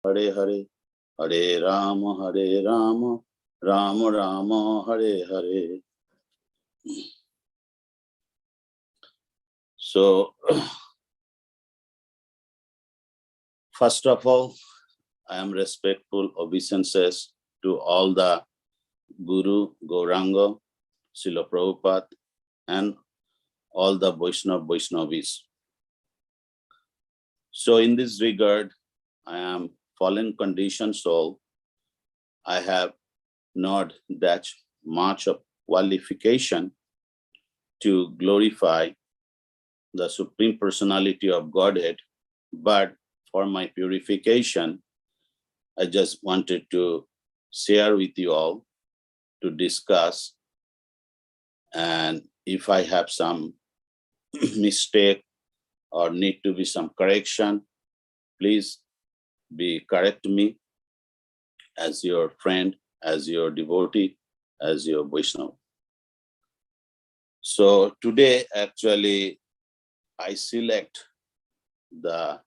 Hare Hare, Hare Rama, Rama Rama, Hare Hare. So, first of all, I am respectful obeisances to all the Guru, Gauranga, Srila Prabhupada, and all the Vaishnavis. So in this regard, I am fallen conditioned soul. I have not that much of qualification to glorify the Supreme Personality of Godhead, but for my purification, I just wanted to share with you all to discuss, and if I have some mistake or need to be some correction, please be correct me as your friend, as your devotee, as your Vaishnava. So today actually I select the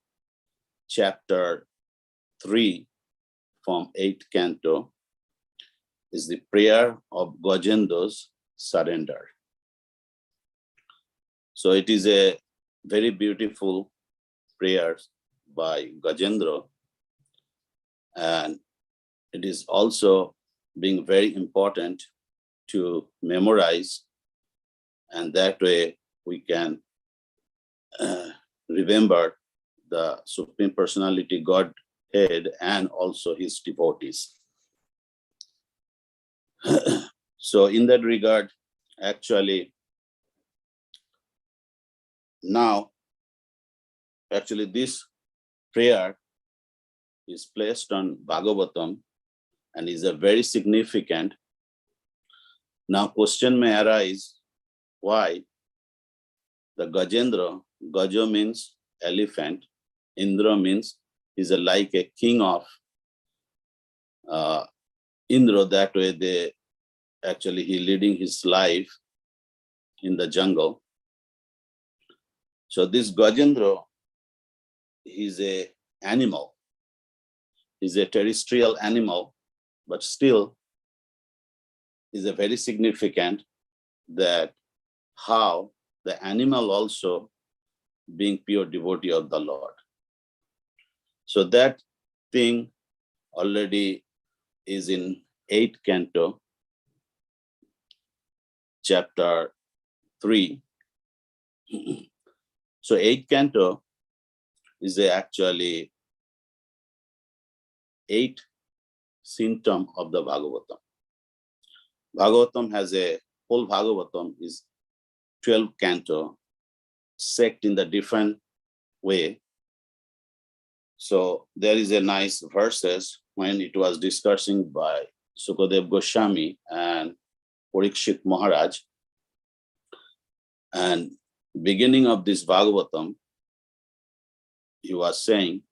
chapter 3 from 8th canto, is the prayer of Gajendra's surrender. So it is a very beautiful prayer by Gajendra, and it is also being very important to memorize, and that way we can remember the Supreme Personality Godhead and also his devotees. So in that regard, actually, now, actually this prayer is placed on Bhagavatam and is a very significant. Now question may arise, why the Gajendra, Gaja means elephant, Indra means he's like a king of Indra, that way he leading his life in the jungle. So this Gajendra, he's a animal. He's a terrestrial animal, but still is a very significant that how the animal also being pure devotee of the Lord. So that thing already is in 8th canto, chapter 3. So 8th canto is actually 8 symptom of the Bhagavatam. Bhagavatam has a whole Bhagavatam is 12 canto, sect in the different way. So there is a nice verses when it was discussing by Sukadev Goswami and Parikshit Maharaj. And beginning of this Bhagavatam, he was saying,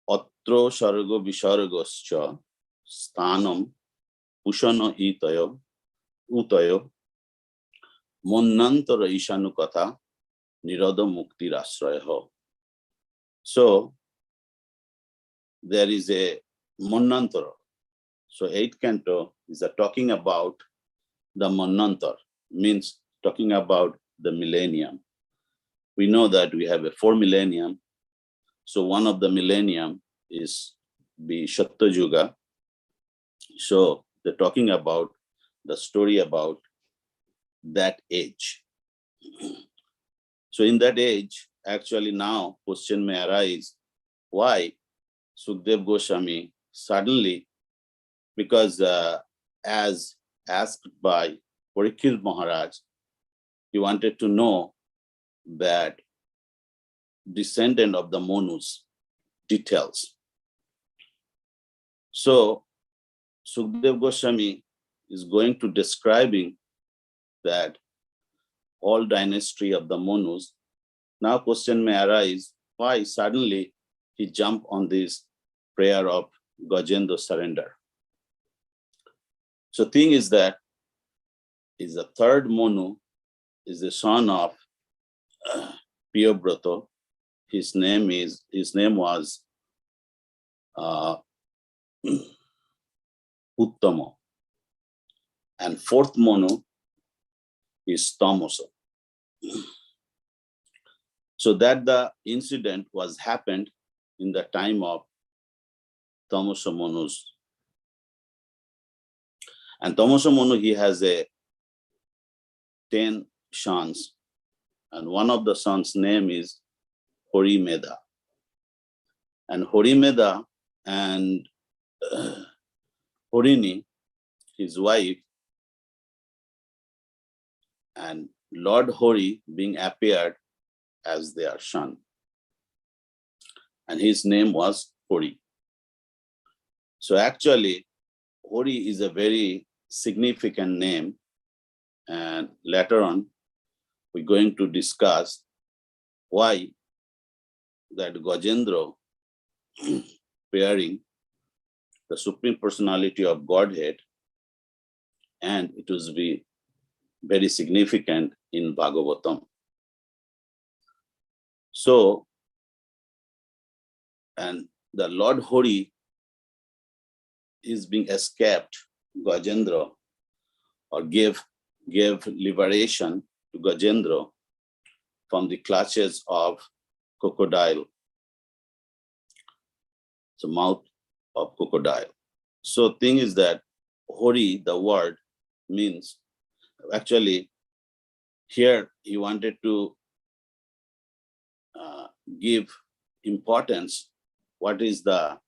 Atro Shargo Vishargoscha Sthanam Pushano Utayo Monnantara Ishanu Katha Niroda Mukti Rasrayaho. So there is a Monnantara. So 8th canto is talking about the Monnantara, means talking about the millennium. We know that we have a 4 millennium. So one of the millennium is the Shatta Yuga. So they're talking about the story about that age. So in that age, actually now question may arise, why Sukdev Goswami suddenly, because as asked by Parikshit Maharaj, he wanted to know that descendant of the Manus details. So Sukdev Goswami is going to describing that all dynasty of the Manus. Now question may arise, why suddenly he jumped on this prayer of Gajendra surrender? So thing is that is the third Manu is the son of Priyabrata. His name was uh, Uttama. And fourth Manu is Tamasa. So that the incident was happened in the time of Tamasa Manu's. And Tamasa Manu, he has 10 sons. And one of the sons' name is Horimeda. And Horimeda and Horini, his wife, and Lord Hori being appeared as their son. And his name was Hori. So actually, Hori is a very significant name. And later on, we're going to discuss why that Gajendra pairing the Supreme Personality of Godhead, and it will be very significant in Bhagavatam. So, and the Lord Hori is being escaped Gajendra, or gave liberation to Gajendra from the clutches of crocodile, the mouth of crocodile. So thing is that Hori, the word, means actually here he wanted to give importance what is the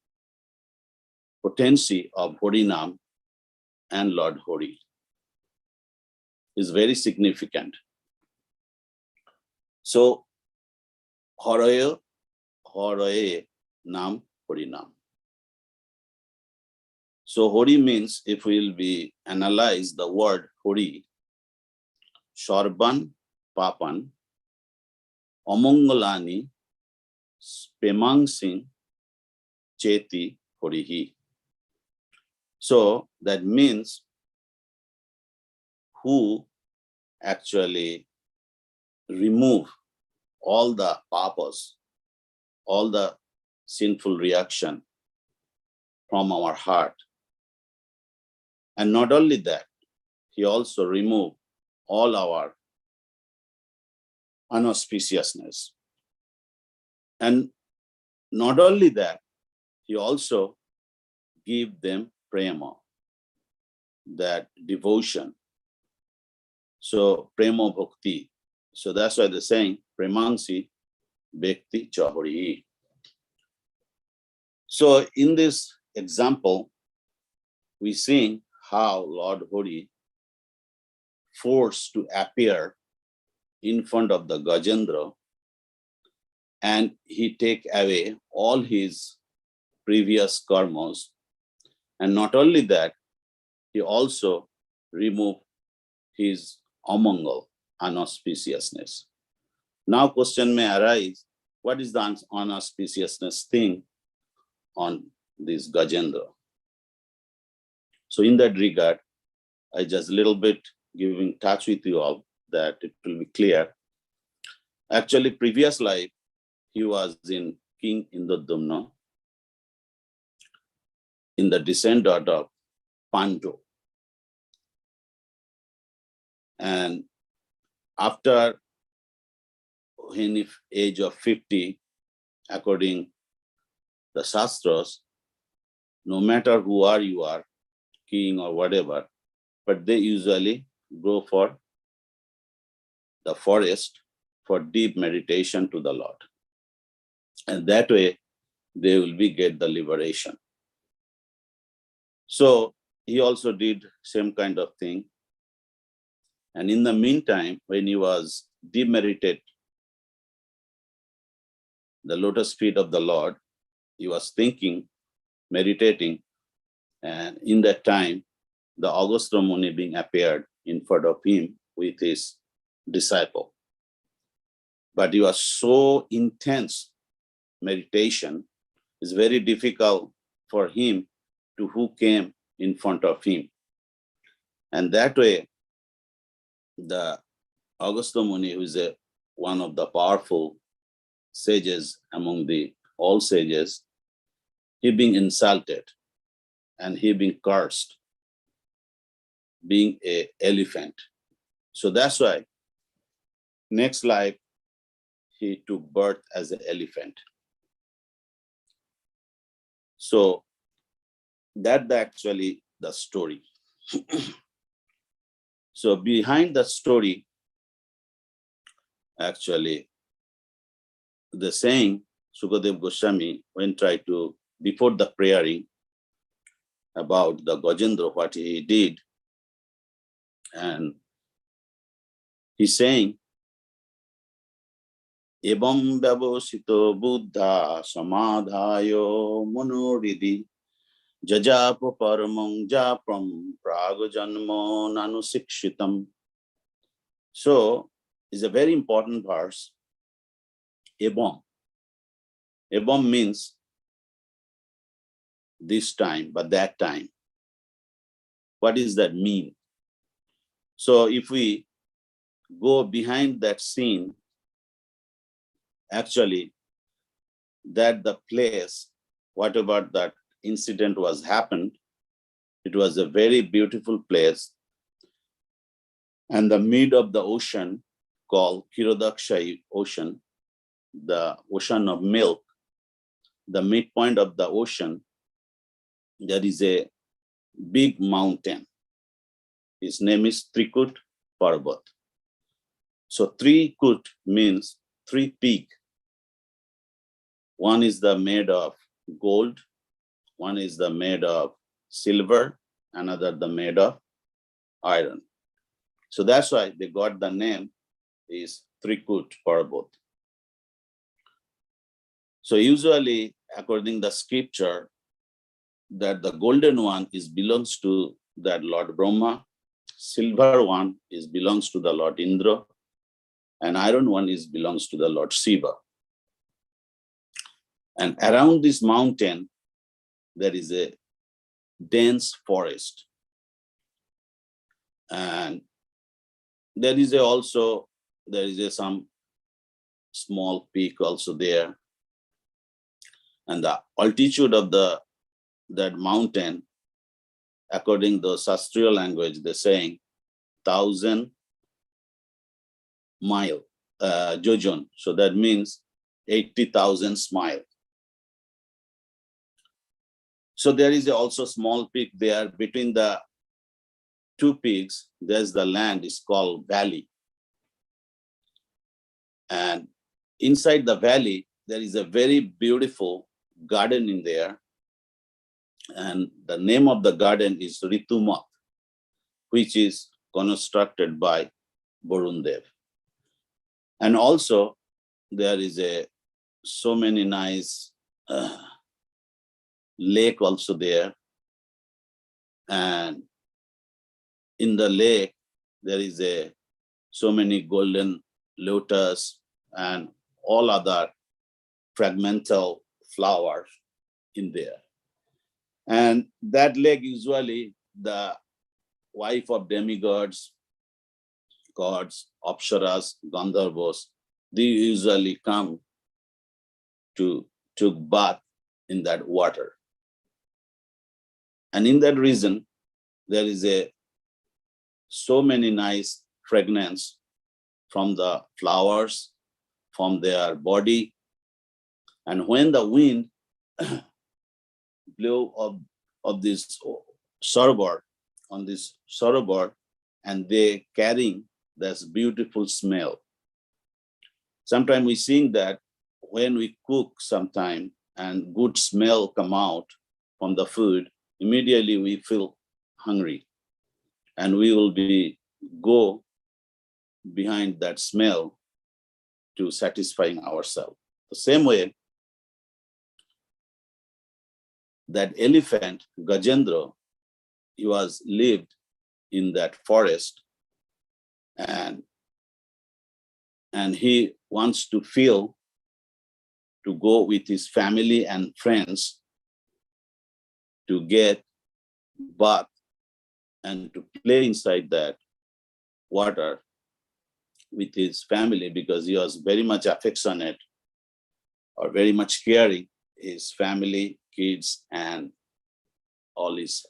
potency of Horinam and Lord Hori. Is very significant. So Horoye Nam Horinam. So Hori means, if we will be analyze the word Hori, Shorban Papan, Omongalani, Spemangsing, Cheti Horihi. So that means who actually remove all the papas, all the sinful reaction from our heart. And not only that, he also removed all our unauspiciousness. And not only that, he also give them prema, that devotion. So prema bhakti. So that's why they're saying premansi bhakti chahori. So in this example, we see how Lord Hori forced to appear in front of the Gajendra, and he take away all his previous karmas. And not only that, he also remove his amangal, unauspiciousness. Now question may arise, what is the unauspiciousness thing on this Gajendra? So in that regard, I just a little bit giving touch with you all that it will be clear. Actually, previous life, he was in King Indradumna, in the descendant of Pandu. And after in age of 50, according the Shastras, no matter who you are, king or whatever, but they usually go for the forest for deep meditation to the Lord. And that way, they will get the liberation. So he also did same kind of thing. And in the meantime, when he was deep meditated the lotus feet of the Lord, he was thinking, meditating, and in that time, the Agastya Muni being appeared in front of him with his disciple. But he was so intense meditation, it's very difficult for him to who came in front of him. And that way, the Agastya Muni, who is one of the powerful sages among the all sages, he being insulted and he being cursed, being an elephant. So that's why next life he took birth as an elephant. So that's actually the story. So behind the story, actually, the saying, Sukadev Goswami, when tried to, before the praying about the Gajendra, what he did, and he's saying, Evam Vyavosito Buddha Samadhayo Monoridi Jajapa Paramang Japram Pragajanmo Nanusikshitam. So it's a very important verse. Evam. Evam means this time, but that time. What does that mean? So if we go behind that scene, actually, that the place, whatever that incident was happened, it was a very beautiful place. And the mid of the ocean, called Kirodakshai Ocean, the ocean of milk, the midpoint of the ocean, there is a big mountain. His name is Trikut Parvat. So Trikut means three peak. One is the made of gold, one is the made of silver, another the made of iron. So that's why they got the name is Trikut Parvat. So usually, according to the scripture, that the golden one is belongs to that Lord Brahma, silver one is belongs to the Lord Indra, and iron one is belongs to the Lord Shiva. And around this mountain, there is a dense forest. And there is some small peak also there. And the altitude of that mountain, according to the Sastriya language, they're saying 1,000 mile, jojon. So that means 80,000 smile. So there is also small peak there. Between the two peaks, there's the land is called valley. And inside the valley, there is a very beautiful garden in there. And the name of the garden is Ritumat, which is constructed by Varun Dev. And also, there is so many nice lake also there. And in the lake, there is so many golden lotus and all other fragmental flowers in there. And that lake usually the wife of demigods, gods, apsaras, gandharvas, they usually come to bath in that water. And in that reason, there is so many nice fragrance from the flowers, from their body. And when the wind blew of this sarovar, on this sarovar, and they carrying this beautiful smell. Sometimes we sing that when we cook sometime and good smell come out from the food, immediately we feel hungry. And we will go behind that smell to satisfying ourselves. The same way, that elephant, Gajendra, he was lived in that forest, and he wants to go with his family and friends to get bath and to play inside that water with his family, because he was very much affectionate or very much caring his family, kids, and all his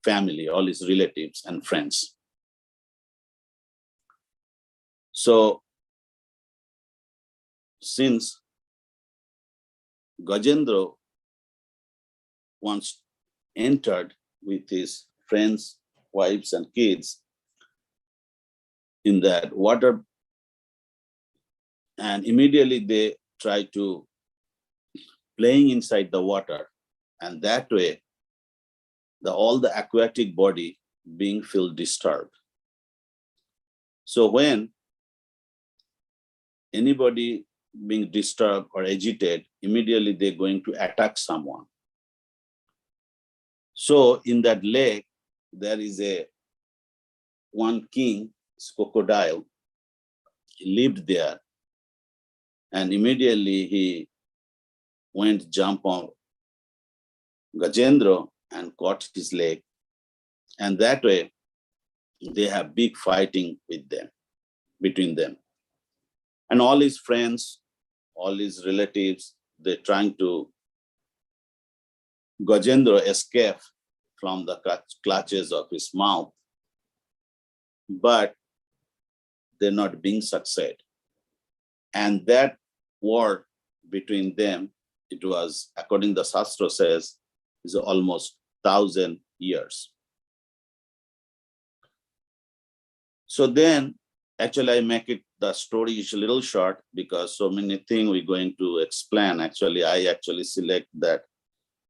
family, all his relatives and friends. So, since Gajendra once entered with his friends, wives, and kids in that water, and immediately they try to playing inside the water, and that way all the aquatic body being feel disturbed. So when anybody being disturbed or agitated, immediately they're going to attack someone. So in that lake, there is one king, crocodile. He lived there, and immediately he went jump on Gajendra and caught his leg. And that way, they have big fighting between them. And all his friends, all his relatives, they're trying to Gajendra escape from the clutches of his mouth, but they're not being succeed. And that war between them, it was, according to the Shastra says, is almost 1,000 years. So then, actually, I make it, the story is a little short because so many things we're going to explain. Actually, I actually select that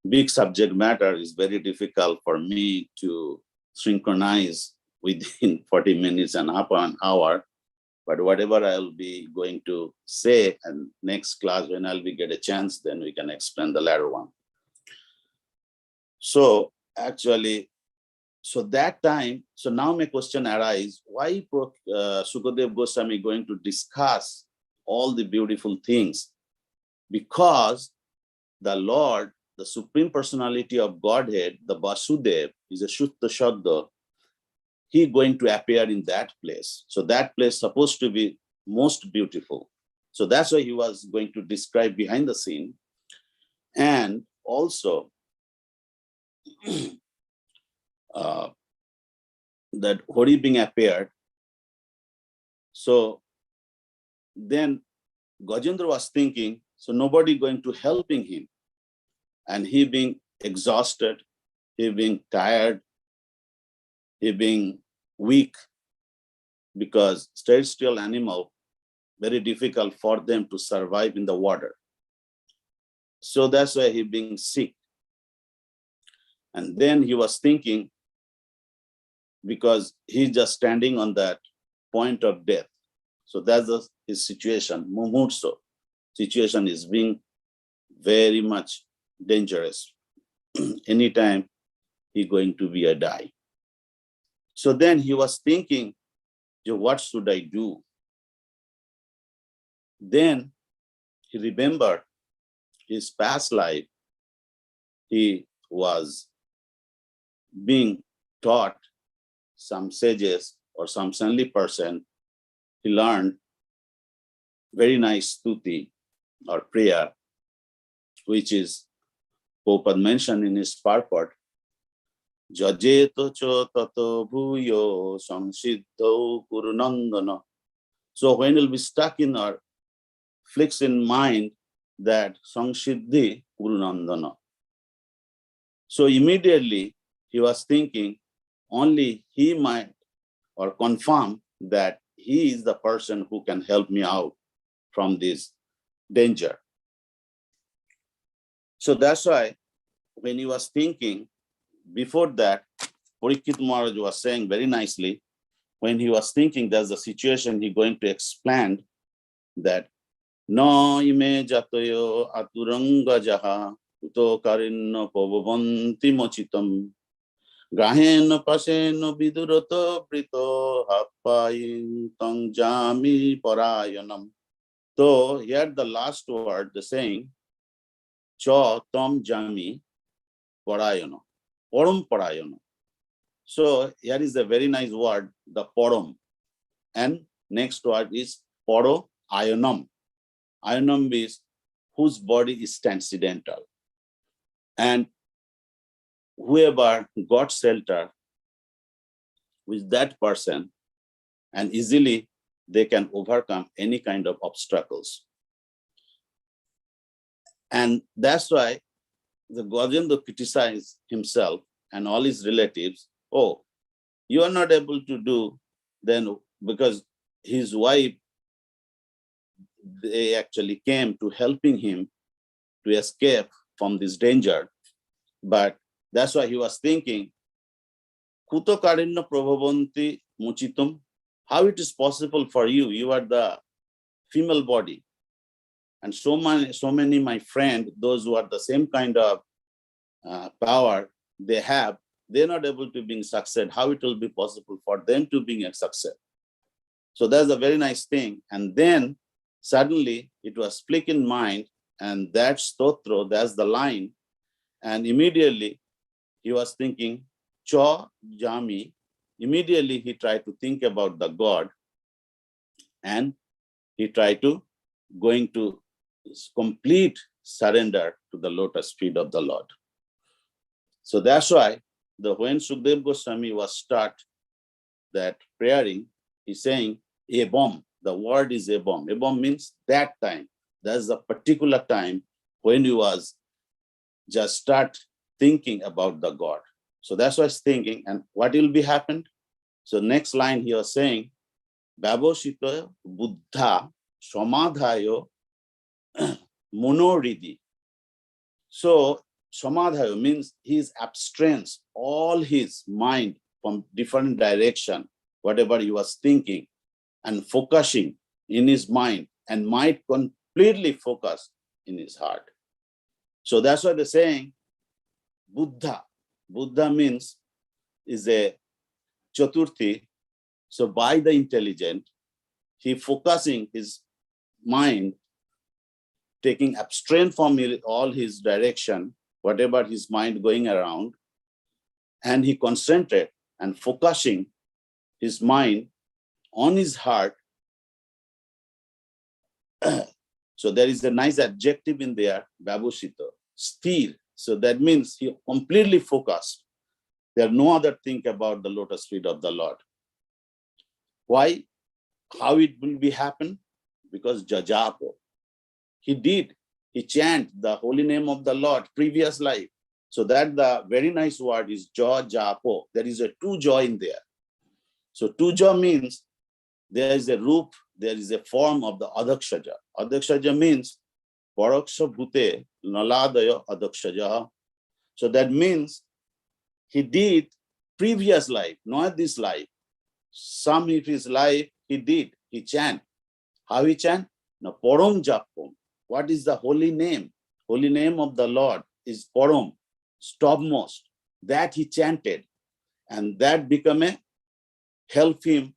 big subject matter is very difficult for me to synchronize within 40 minutes and half an hour. But whatever I'll be going to say, and next class when I'll be get a chance, then we can explain the latter one. So actually, so that time, so now my question arises, why Sukadev Goswami going to discuss all the beautiful things? Because the Lord, the Supreme Personality of Godhead, the Vasudev, is a Shuddha Shadda. He going to appear in that place. So that place supposed to be most beautiful. So that's why he was going to describe behind the scene. And also, that Hori being appeared. So then Gajendra was thinking, so nobody going to helping him. And he being exhausted, he being tired, he being weak, because terrestrial animal, very difficult for them to survive in the water. So that's why he being sick. And then he was thinking, because he's just standing on that point of death. So that's his situation. Mumurso situation is being very much dangerous. Anytime he going to be a die. So then he was thinking, what should I do? Then he remembered his past life. He was being taught some sages or some saintly person. He learned very nice stuti or prayer, which is Gopal mentioned in his purport. Jajeto cho tato bhuyo samsiddho kurunandana. So when we'll be stuck in our flicks in mind that samsiddhi kurunandana. So immediately he was thinking only he might or confirm that he is the person who can help me out from this danger. So that's why when he was thinking, before that, Parikshit Maharaj was saying very nicely, when he was thinking there's a situation he going to expand that no ime jatayo aturanga jaha uto karinno pavavanti mochitam graheno paseno vidurato prito hapayin tang jami parayanam. So here the last word, the saying, cha tam jami parayano, param parayano. So here is a very nice word, the param. And next word is paro ayanam. Ayanam is whose body is transcendental. And whoever got shelter with that person, and easily they can overcome any kind of obstacles. And that's why the Gajendra criticized himself and all his relatives. Oh, you are not able to do, then because his wife, they actually came to helping him to escape from this danger. But that's why he was thinking, Kuto karinna prabhavanti muchitum, how it is possible for you? You are the female body. And so many my friend, those who are the same kind of power they have, they're not able to bring success. How it will be possible for them to bring a success? So that's a very nice thing. And then suddenly it was click in mind, and that stotro, that's the line. And immediately he was thinking, Cho Jami. Immediately he tried to think about the God, and he tried to going to complete surrender to the lotus feet of the Lord. So that's why when Sukdev Goswami was start that praying, he's saying Ebom. The word is Ebom. Ebom means that time. That's a particular time when he was just start thinking about the God. So that's why he's thinking, and what will be happened? So next line he was saying, Babosito Buddha Samadhayo Monoridi. So Samadhayo means he abstrains all his mind from different direction, whatever he was thinking, and focusing in his mind, and might completely focus in his heart. So that's why they're saying Buddha. Buddha means is a Chaturthi. So by the intelligent, he focusing his mind, taking abstrain from all his direction, whatever his mind going around, and he concentrate and focusing his mind on his heart. So there is a nice adjective in there, Babusito, sthir. So that means he completely focused. There are no other thing about the lotus feet of the Lord. Why? How it will be happen? Because Jajapo. He chant the holy name of the Lord, previous life. So that the very nice word is Jajapo. There is a two joy in there. So two joy means there is a roop, there is a form of the Adakshaja. Adakshaja means Paraksha Bhute Naladaya Adakshaja. So that means he did previous life, not this life. Some of his life he chant. How he chant? Now, Param Japam. What is the holy name? Holy name of the Lord is Param, topmost. That he chanted. And that become help him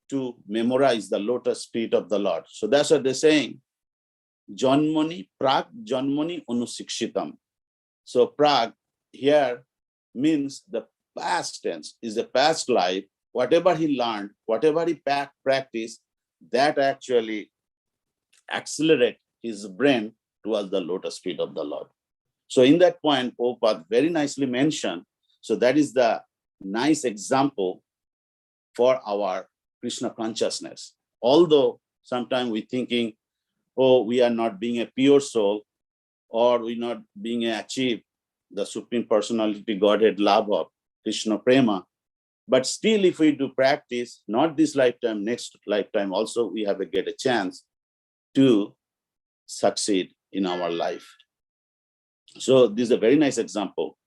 to memorize the lotus feet of the Lord. So that's what they're saying. Janmani, Prag Janmani Anusikshitam. So Prag here means the past tense, is the past life. Whatever he learned, whatever he practiced, that actually accelerate his brain towards the lotus feet of the Lord. So in that point, Prabhupada very nicely mentioned. So that is the nice example for our Krishna consciousness. Although sometimes we're thinking, oh, we are not being a pure soul, or we're not being achieved the Supreme Personality Godhead love of Krishna Prema. But still, if we do practice, not this lifetime, next lifetime also, we have get a chance to succeed in our life. So this is a very nice example.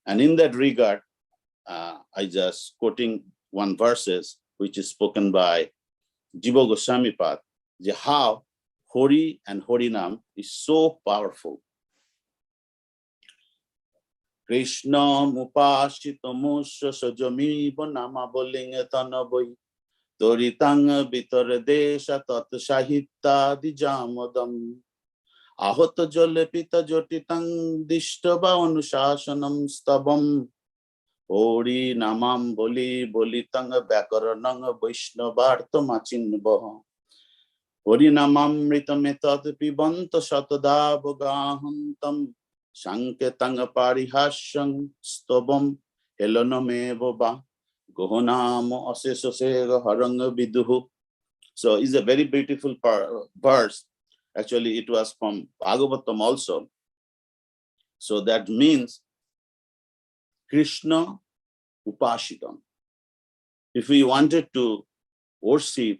And in that regard, I just quoting one verses, which is spoken by Jiva Goswami Pad, how Hori and Horinam is so powerful. Krishna mupashito musha sajami bonama bolinga tanaboi toritang bitar desha tat sahita dijamadam ahota jole pita jotitang dishtaba anusasanam stabam Hori namam bolitang bakaranang vaishnavarta machinbah Hori namam mritametad pibanta shatadavagantam Sanketanga parihashang stobam helonameva gohonamo asesosega haranga viduhu. So it's a very beautiful verse. Actually, it was from Bhagavatam also. So that means Krishna Upashitam. If we wanted to worship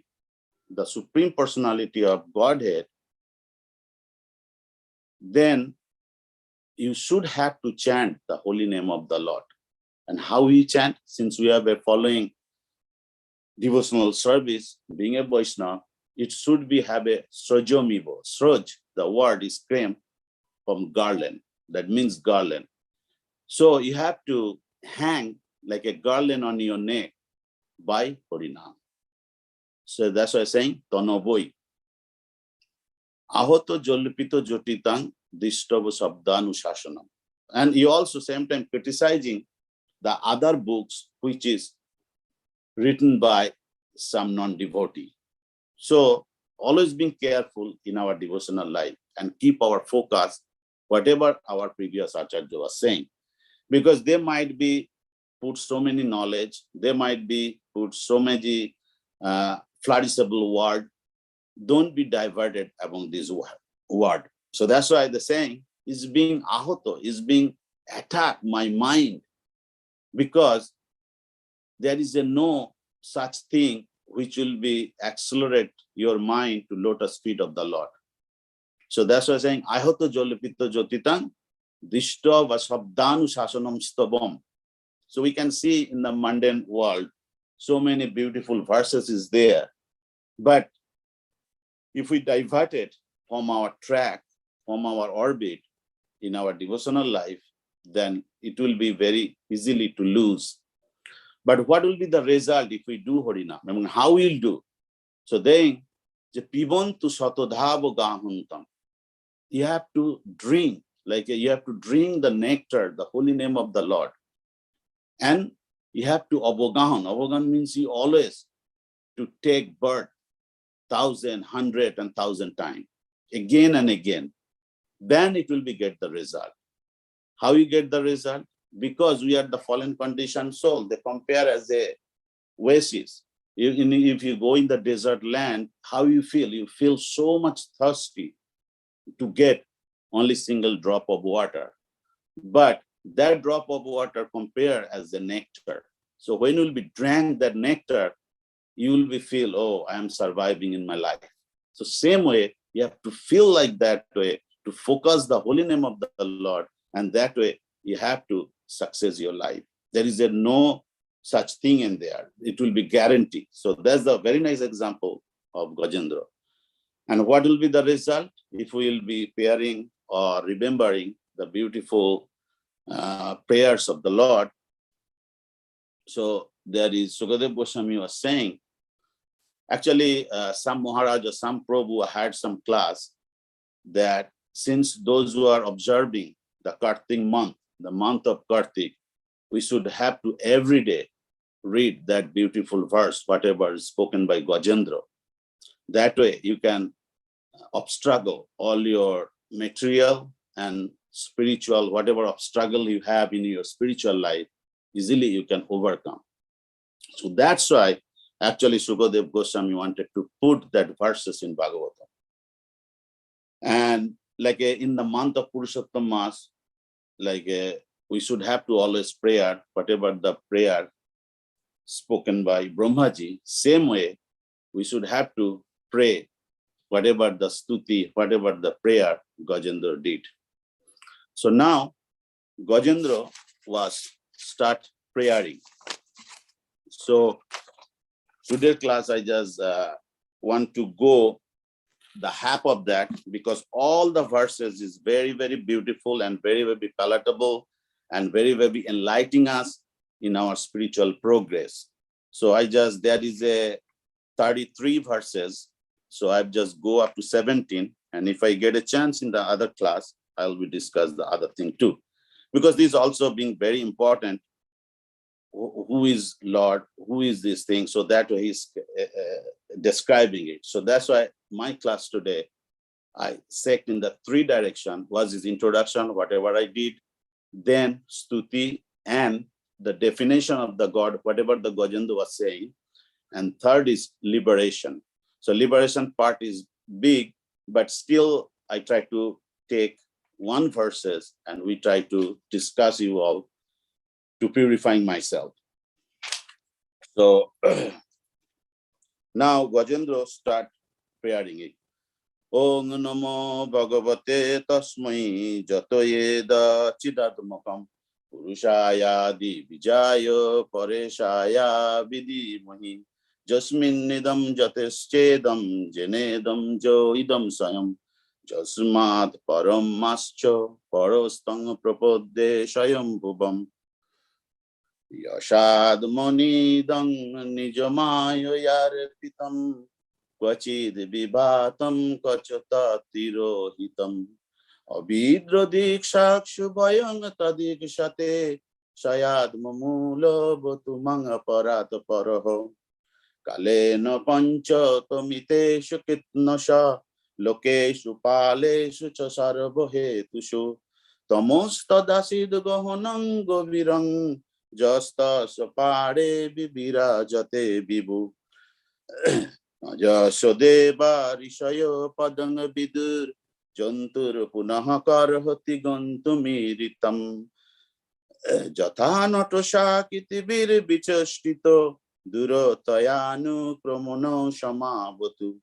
the Supreme Personality of Godhead, then you should have to chant the holy name of the Lord. And how we chant, since we have a following devotional service, being a Vaishnava, it should be have a srajomivo. Sraj, the word is came from garland. That means garland. So you have to hang like a garland on your neck by Harinam. So that's why I'm saying, Tonoboi. Ahoto jolpito jotitang dishtava sabdanu shasanam. And you also same time criticizing the other books which is written by some non-devotee. So always being careful in our devotional life and keep our focus, whatever our previous Acharya was saying. Because they might be put so many knowledge, they might be put so many flourishable word. Don't be diverted among this word. So that's why the saying is being ahoto, is being attacked my mind, because there is a no such thing which will be accelerate your mind to lotus feet of the Lord. So that's why I'm saying ahoto jolipito jotitang dishto vasabdanu sasanam stabam. So we can see in the mundane world so many beautiful verses is there, but if we divert it from our track, from our orbit in our devotional life, then it will be very easily to lose. But what will be the result if we do Harinam? I mean, how we'll do? So then, pibontu satodhavo gahuntam. You have to drink, like you have to drink the nectar, the holy name of the Lord. And you have to abogahan. Abogahan means you always to take birth 1,000, 100, and 1,000 times, again and again. Then it will be get the result. How you get the result? Because we are the fallen conditioned soul. They compare as a oasis. If you go in the desert land, how you feel? You feel so much thirsty to get only single drop of water. But that drop of water compare as the nectar. So when you will be drank that nectar, you will be feel, oh, I am surviving in my life. So same way, you have to feel like that way, to focus the holy name of the Lord, and that way you have to success your life. There is no such thing in there. It will be guaranteed. So that's a very nice example of Gajendra. And what will be the result? If we will be pairing or remembering the beautiful prayers of the Lord. So there is, Sukadev Goswami was saying, actually some Maharaj or some Prabhu had some class that since those who are observing the Kartik month, the month of Kartik, we should have to every day read that beautiful verse, whatever is spoken by Gajendra. That way you can obstacle all your material and spiritual, whatever obstacle you have in your spiritual life, easily you can overcome. So that's why actually Sukadev Goswami wanted to put that verses in Bhagavatam. And like in the month of Purushottam Mas, like we should have to always prayer, whatever the prayer spoken by Brahmaji, same way we should have to pray whatever the stuti, whatever the prayer Gajendra did. So now Gajendra was start praying. So today's class I just want to go the half of that, because all the verses is very, very beautiful and very, very palatable and very, very enlightening us in our spiritual progress. So there is a 33 verses. So I've just go up to 17. And if I get a chance in the other class, I will discuss the other thing too. Because this also being very important. Who is Lord? Who is this thing? So that way he's describing it. So that's why my class today, I checked in the 3 direction, was his introduction, whatever I did, then Stuti and the definition of the God, whatever the Gajendra was saying, and third is liberation. So liberation part is big, but still I try to take one verses and we try to discuss you all to purifying myself. So now Gajendra start praying it. Om Namo Bhagavate Tasmai Jatoyeda Chidatmakam Purushaya Divijaya Pareshaya Vidhimahi Jasmin Nidam Jateschedam Jenedam Jo Idam Sayam Jasmat Param Mascha Parostang Prapode Shayam Bhubam Yashad Moni Dang Nijamaya Yarepitam Kvachid Vibatam Kvachata Tirohitam Abhidra Dikshakshu Bhayang Tadikshate Shayad Mamula Botumang Aparat Paraho Kalena Pancha Tomiteshu Kitnasha Lokeshu Paleshu Chasarabhetushu Tamostadasid Gohanang Govirang Jasta Sapare Bibirajate Bibu Jasodeva Rishayo Padang Bidur Jantur Punahakar Hati Gantumiritam Jatanato Shakiti Bir Bichastito Durotayanu Promono Shamabatu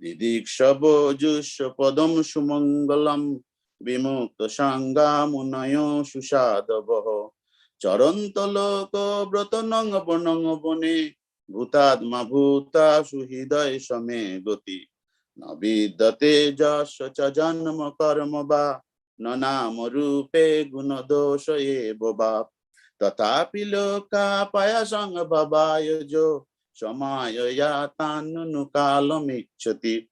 Didik Shabo Jusha Padam Shumangalam Vimukta Shanga Munayo Shushadabaho Charantoloko Bratananga Bonanga Bone Bhutadma Bhuta Suhidai Shame Goti Navidate Jasha Janma Karma Ba Nanama Rupe Gunadosha Ye Boba Tatapi Loka Payasanga Babaya Jo Shamaya Yatan Nukalamichati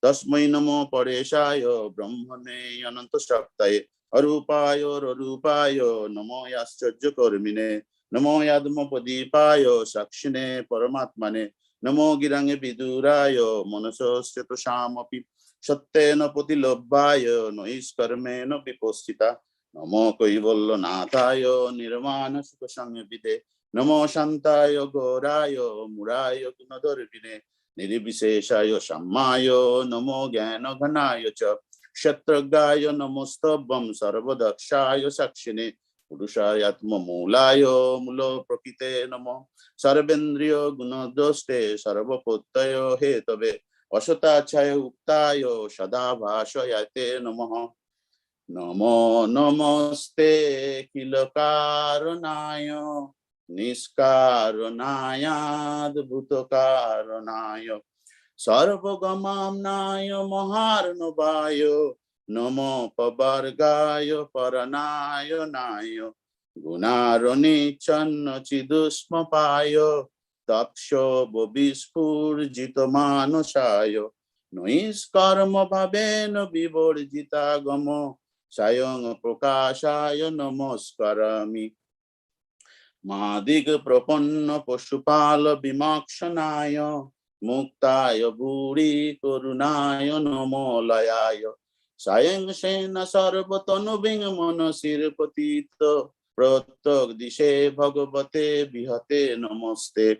Tasmai Namo Pareshaya Brahmane Ananta Shaktaye Arupayo Rarupayo Namo Yascharya Karmine Namo Yadma Padipayo Sakshine Paramatmane Namo Girange Vidurayo Monasosteto Shamapi Sattena Potilobbayo Nois Karmeno Pipostita Namo Koivollo Nathayo Nirvana Sukasangvide Namo Shantayo Gorayo Murayo Gunadorvine Niribiseshayo Shammayo Namo Gyana Ghanayo Cha Kshatragayo Namostabam Sarvadakshayo Sakshine Purushayatma Mulayo Mulo Prakite Namo Sarvendriyo Gunadoste Sarvapottayo Hetave Vasatachayo Uktayo Shadabhashayate Namo Namo Namaste Kilakaranayo Niskaranaya Bhutokaranayo Sarvagamamnayo Maharnubayo Namo Pavargayo Paranayo Nayo Gunaroni Channa Chidusma Payo Taksho Bobispur Jitomanushayo Nois Karma Bhaveno Viborjita Gamo Sayang Prakashaya Namaskarami Madig Prapanna Pashupala Bimakshanaya Muktaya Bhuri Karunaya Namolayaya Sayang Sena Sarvatanu Bingamana Sirpatita Pratak Dishe Bhagavate Bihate Namaste.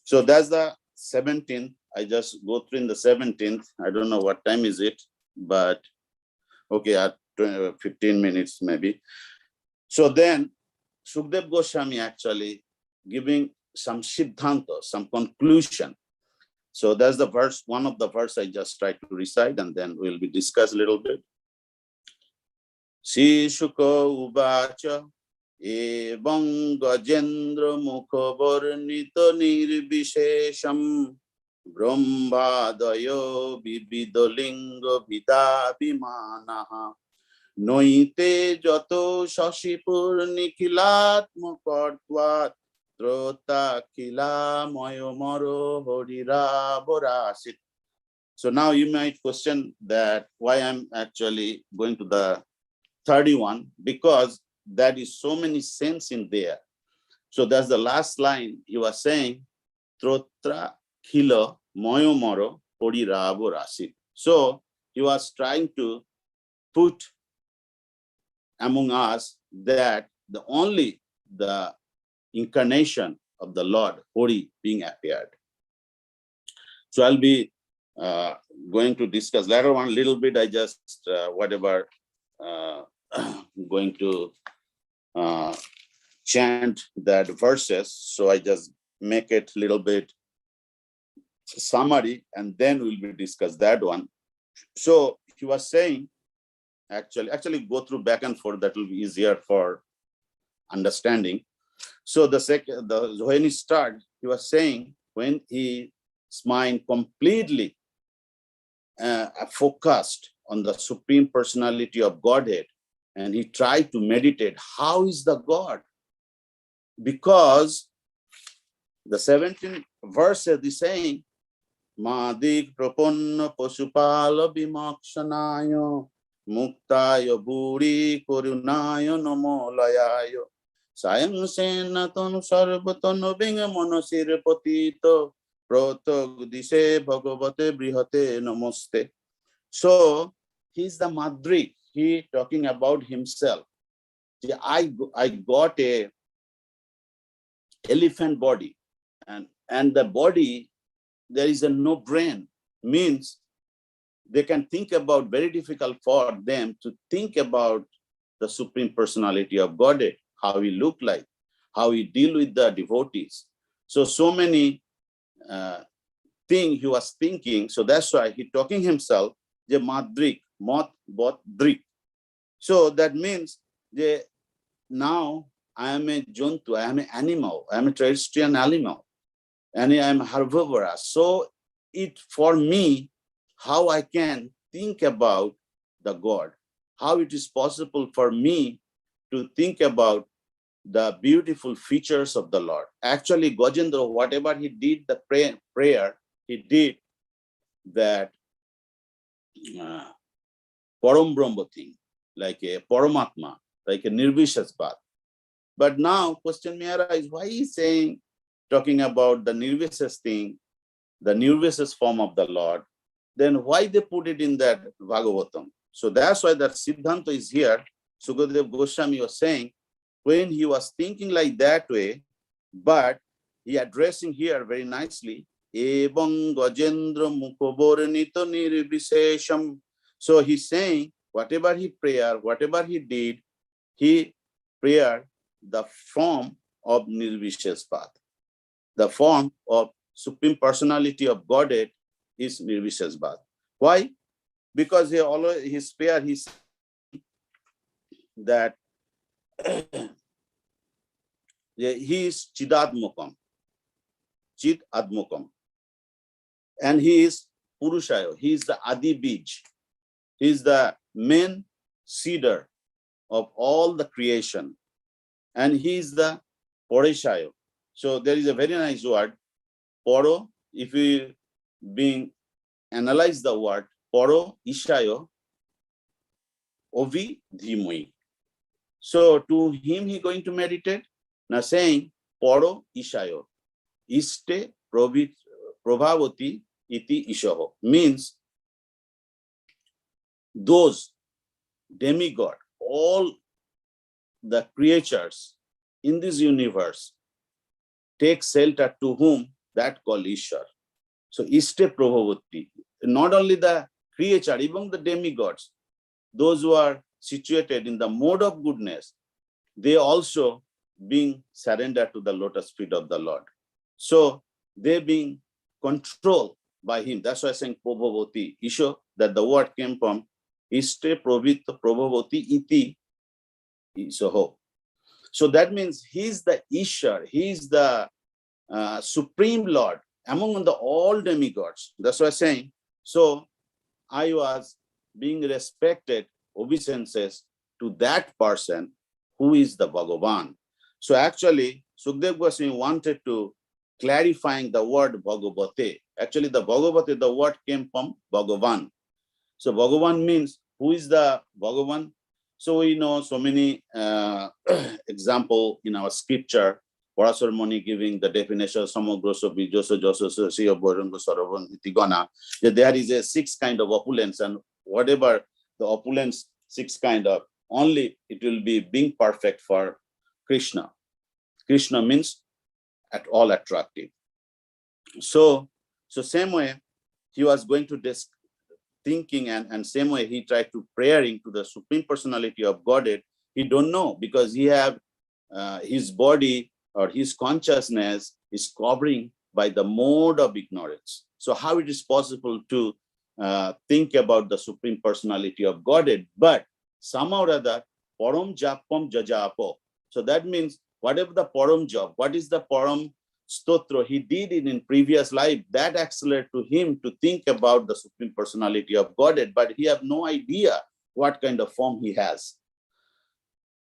So that's the 17th. I just go through in the 17th. I don't know what time is it, but okay, at 15 minutes maybe. So then Sukdev Goswami actually giving some siddhanta, some conclusion. So that's the verse, one of the verse I just try to recite, and then we'll be discuss a little bit. Si Shuka Uvacha Evam Gajendra Mukha Varnita Nirbishesham Brahmadayo Bibidolinga Vidabhimanaha Noite Jato Shashipur Nikilatma Kartvat Trota Kila Moyomaro Horira Borasit. So now you might question that why I'm actually going to the 31, because that is so many sense in there. So that's the last line you are saying, Trotra Kila Moyomaro Horira Borasit. So he was trying to put among us that the incarnation of the Lord, Hori, being appeared. So I'll be going to discuss later on a little bit. I just, going to chant that verses. So I just make it a little bit summary, and then we'll be discuss that one. So he was saying, actually go through back and forth. That will be easier for understanding. So when he started, he was saying when his mind completely focused on the Supreme Personality of Godhead, and he tried to meditate, how is the God? Because the 17th verse is saying, Madik prapanna pasupala bimakshanayo muktayo buri korunayo namolayayo sayang sena tanu sarvatanu binga manasir patito protog dise bhagavate brihate namaste. So he's the Madrik. He talking about himself. I got a elephant body, and the body, there is no brain, means they can think about, very difficult for them to think about the Supreme Personality of Godhead, how he look like, how he deal with the devotees. So many things he was thinking. So that's why he talking himself, the Madrik, Mot Bot Drik. So that means now I am a Juntu, I am an animal, I am a terrestrial animal, and I am herbivorous. So for me, how I can think about the God, how it is possible for me to think about the beautiful features of the Lord. Actually, Gajendra, whatever he did, the prayer, he did that Param Brahma thing, like a Paramatma, like a Nirvishasbad. But now question may arise, why is saying, talking about the Nirvishas thing, the Nirvishas form of the Lord, then why they put it in that Bhagavatam? So that's why that Siddhanta is here. Sukadev Goswami was saying, when he was thinking like that way, but he addressing here very nicely, Ebang Gajendra Mukhobornito Nirvishesham. So he's saying, whatever he prayed, whatever he did, he prayed the form of Nirvishespat. The form of Supreme Personality of Godhead is Nirvishespat. Why? Because he always his prayer, he said that he is Chidadmukam, Chid Admukam, and he is Purushayo. He is the Adi Bij. He is the main seeder of all the creation, and he is the Poreshayo. So there is a very nice word, Poro. If we analyze the word Poro Ishayo Ovi Dhimui. So to him he going to meditate. Now saying Poro Ishayo Iste Prabhavati Iti Ishaho means those demigod, all the creatures in this universe take shelter to whom that called Ishar. So Iste Prabhavati, not only the creature, even the demigods, those who are situated in the mode of goodness, they also being surrendered to the lotus feet of the Lord. So they being controlled by him. That's why I'm saying Prabhavati, Isho, that the word came from Iste Pravita Prabhavati Iti Isoho. So that means he's the Ishar, he's the Supreme Lord among the all demigods. That's what I'm saying. So I was being respected obeisances to that person who is the Bhagavan. So actually, Sukdev Goswami wanted to clarifying the word Bhagavate. Actually, the Bhagavate, the word came from Bhagavan. So Bhagavan means who is the Bhagavan? So we know so many example in our scripture. Parasar Muni giving the definition of Samogroso, Bijoso, Joso, Sio, Borongo, Saravan, Hitigona, that there is a 6 kind of opulence, and whatever the opulence, six kind of, only it will be being perfect for Krishna. Krishna means at all attractive. So same way he was going to this thinking, and same way he tried to praying to the Supreme Personality of Godhead. He don't know, because he have his body or his consciousness is covering by the mode of ignorance. So how it is possible to think about the Supreme Personality of Godhead? But somehow or other, param japam jajapo. So that means whatever the param jap, what is the param stotra he did it in previous life, that accelerated to him to think about the Supreme Personality of Godhead, but he have no idea what kind of form he has.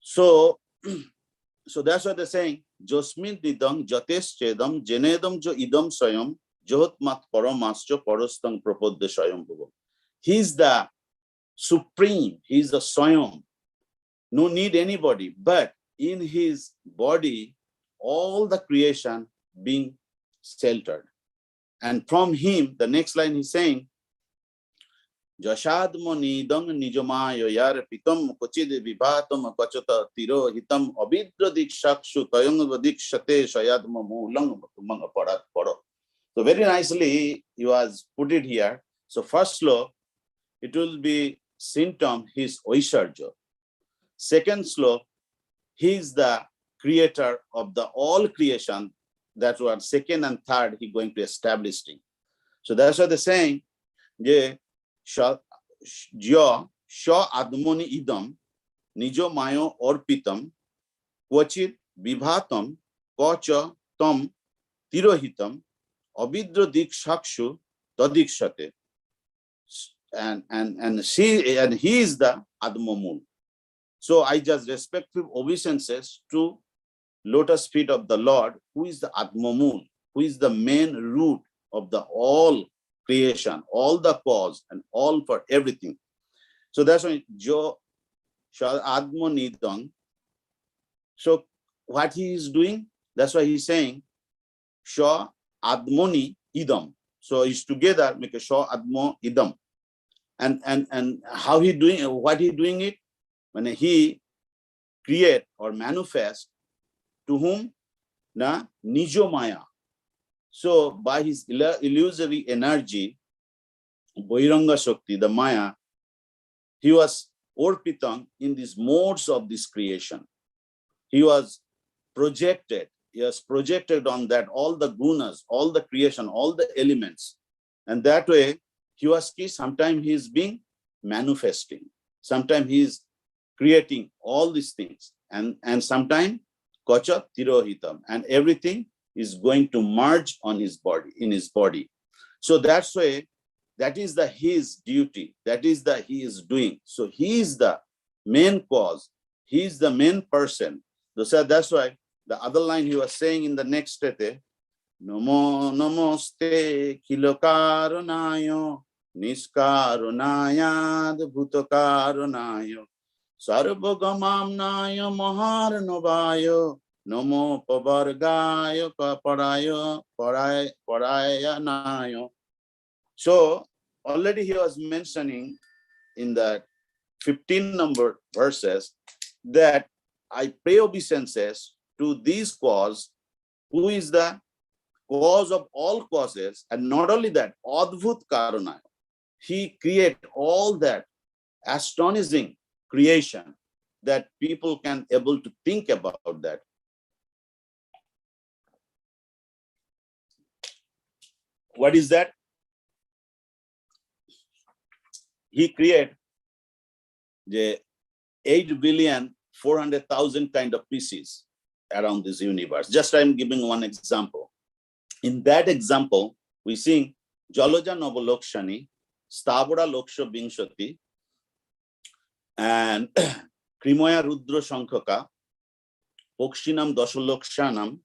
So that's what they're saying. Josmin didam jates chedam jenedam jo idam swayam johot mat paramascho parastang prapodya swayam bhuvam. He's the supreme, he's the swayam. No need anybody, but in his body, all the creation being sheltered. And from him, the next line he's saying, Jashadmo nidam nijamayo yar pitam kochid vibatam kachata tiro hitam abidra dikshakshu tayang vadikshate shayadmo mulang tumang aparat paro. So very nicely he was put it here. So first slope, it will be symptom, his oisharja. Second slope, he is the creator of the all creation. That was second and third, he going to establish it. So that's what they're saying. Yeah, sha admoni idam nijo mayo orpitam kvachit vibhatam kocha tam tirohitam abidra dikshakshu tadikshate. And he is the Admamul. So I just respectful obeisances to lotus feet of the Lord, who is the Admamul, who is the main root of the all creation, all the cause, and all for everything. So that's why Jo Shal Admonidang. So what he is doing, that's why he's saying Sha Admoni Idam. So it's together make a Sha Admo Idam. And how he doing, what he doing it? When he create or manifest to whom? Na Nijo Maya. So by his illusory energy, Boiranga Shakti, the Maya, he was orpitang in these modes of this creation. He was projected on that, all the gunas, all the creation, all the elements. And that way, he was sometimes he is being manifesting, sometimes he is creating all these things, and sometimes kocha tirohitam, and everything is going to merge on his body, in his body. So that's why that is the his duty, that is the he is doing. So he is the main cause, he is the main person. So that's why the other line he was saying in the next state, Namo Namoste Kilokarunayo Niskarunayad Bhutakarunayo Sarvagamamnayo Maharanovayo Namo Pavargayo Kaparayo Parayanayo. So already he was mentioning in the 15 number verses that I pray obeisances to this cause, who is the cause of all causes, and not only that, Adbhut Karunaya. He create all that astonishing creation that people can able to think about that. What is that? He create the 8,400,000 kind of pieces around this universe. Just I'm giving one example. In that example, we sing Jaloja Novolokshani, Stavara Loksha Bingshati, and Krimoya Rudra Shankaka, Pokshinam Dashalokshanam,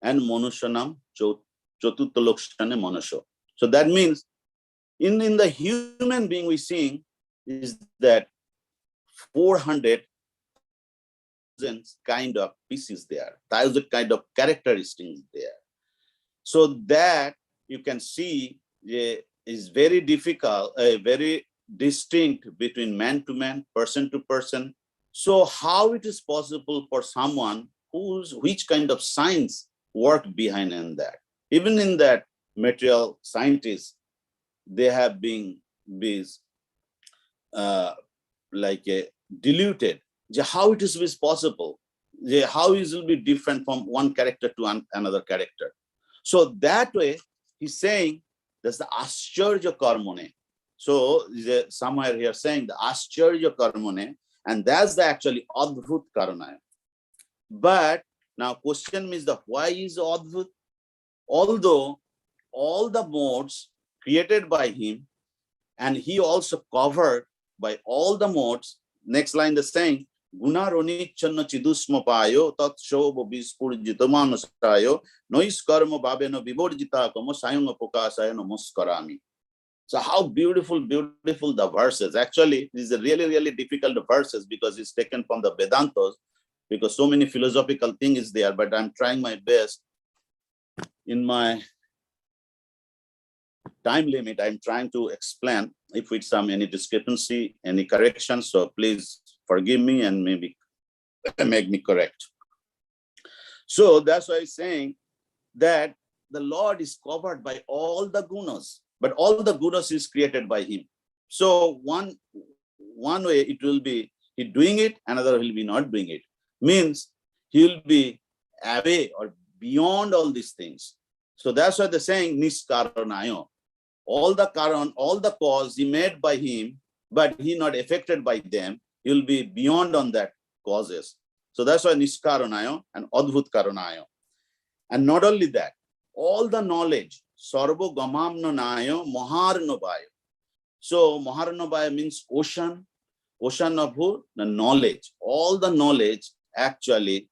and Monushanam Chotutolokshane Monasho. So that means in the human being we seeing is that 400 kind of pieces there, 1,000 kind of characteristics there. So that you can see is very difficult, very distinct between man to man, person to person. So how it is possible for someone which kind of science work behind in that? Even in that material scientists, they have been like diluted. How it is possible? How it will be different from one character to another character? So that way, he's saying that's the ascharya karmane. So somewhere here saying the ascharya karmane, and that's the actually adbhut karanaya. But now question means the why is adbhut? Although all the modes created by him, and he also covered by all the modes. Next line is saying, Gunaroni channa chidusma payo, tat shobo bispurjita manusayo, nois karma babeno viborjita kamo sayunga pokasayo namaskarami. So how beautiful the verses. Actually, these are really, really difficult verses because it's taken from the Vedantas, because so many philosophical things is there, but I'm trying my best in my time limit. I'm trying to explain. If it's some any discrepancy, any correction, so please forgive me and maybe make me correct. So that's why I'm saying that the Lord is covered by all the gunas, but all the gunas is created by him. So one way it will be he doing it, another will be not doing it. Means he will be away or beyond all these things. So that's why they're saying niskaranayo. All the karan, all the cause he made by him, but he not affected by them. He will be beyond on that causes. So that's why niskaranayo and adbhut karanayo. And not only that, all the knowledge, sarvo gamamnanayo moharnobhayo. So moharnobhayo means ocean of who? The knowledge. All the knowledge, actually,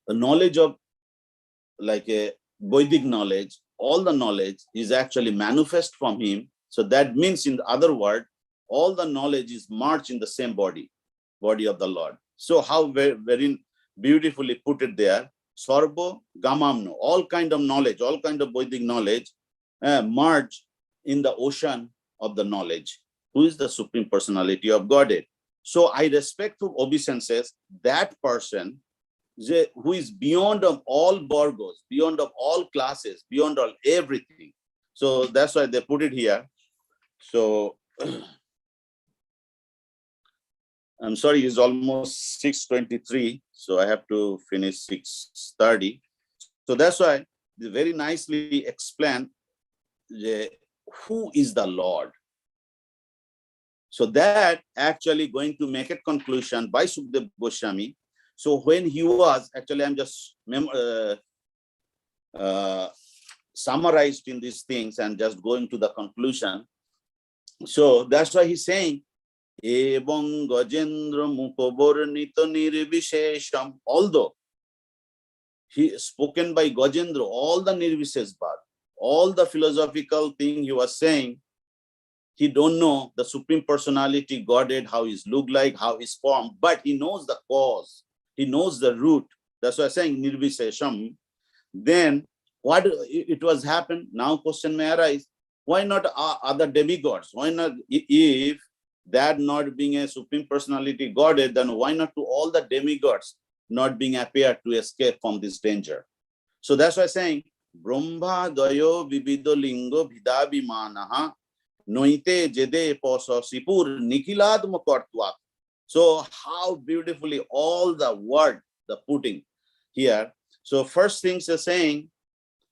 the knowledge of like a Vedic knowledge, all the knowledge is actually manifest from him. So that means, in the other word, all the knowledge is merged in the same body of the Lord. So how very beautifully put it there. Sarvo gamamno, all kind of knowledge, all kind of Vedic knowledge merge in the ocean of the knowledge, who is the Supreme Personality of Godhead. So I respect to obeisances that person who is beyond of all burgos, beyond of all classes, beyond all everything. So that's why they put it here. So I'm sorry, it's almost 6:23, so I have to finish 6:30. So that's why they very nicely explain who is the Lord. So that actually going to make a conclusion by Sukdev Goswami. So when he was, actually I'm just summarized in these things and just going to the conclusion. So that's why he's saying, Ebang Gajendra Mukobornito Nirvishesham. Although he spoken by Gajendra, all the Nirvisheshbad, all the philosophical thing he was saying, he don't know the Supreme Personality, Godhead, how he's look like, how he's formed, but he knows the cause. He knows the root. That's why I'm saying Nirvishesham. Then what it was happened? Now question may arise, why not other demigods? Why not, if that not being a Supreme Personality Godhead, then why not to all the demigods not being appeared to escape from this danger? So that's why I'm saying, Brahma Gayo Vivido Lingo Vidabhimanaha Noite Jede Poso Sipur Nikiladma Kortwat. So how beautifully all the word, the putting here. So first things are saying,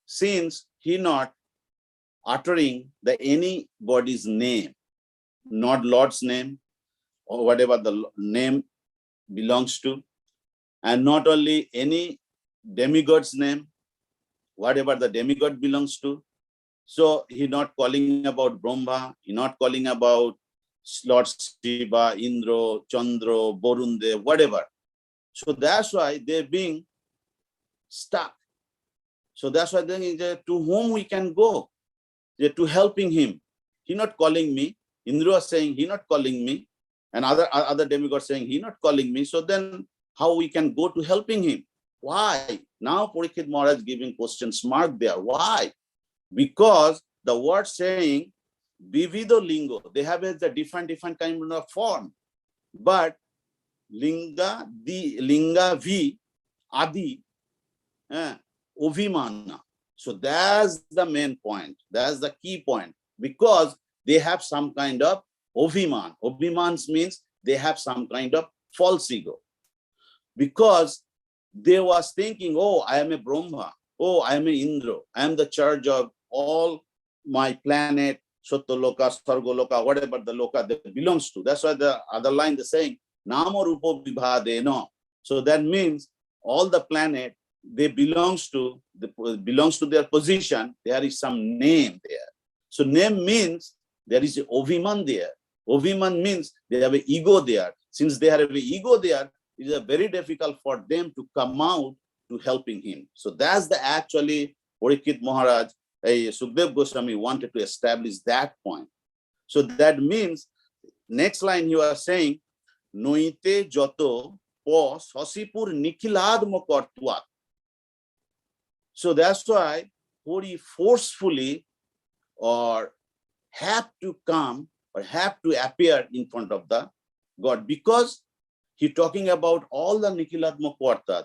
since he not uttering the anybody's name, not Lord's name or whatever the name belongs to, and not only any demigod's name, whatever the demigod belongs to. So he not calling about Brahma, he not calling about Lord Shiva, Indra, Chandra, Borunde, whatever. So that's why they're being stuck. So that's why then to whom we can go? They're to helping him. He not calling me. Indra saying he not calling me, and other demigods saying he not calling me. So then how we can go to helping him? Why? Now Parikshit Maharaj giving questions mark there. Why? Because the word saying Vivido lingo, they have a different kind of form. But linga, vi, adi, ovimana. So that's the main point. That's the key point. Because they have some kind of oviman. Oviman means they have some kind of false ego. Because they was thinking, oh, I am a Brahma. Oh, I am a Indra. I am the charge of all my planet, Satyaloka, Sargoloka, whatever the loka that belongs to. That's why the other line is saying, Namo Rupo Vibhadeno. So that means all the planet, they belongs to their position. There is some name there. So name means there is Oviman there. Oviman means they have an ego there. Since they have an ego there, it is very difficult for them to come out to helping him. So that's the actually Parikshit Maharaj, Sukdev Goswami wanted to establish that point. So that means, next line you are saying, Noite joto po sasipur nikhiladmo kortuat. So that's why Hori forcefully or have to come or have to appear in front of the God, because he's talking about all the Nikhiladmo Kortat.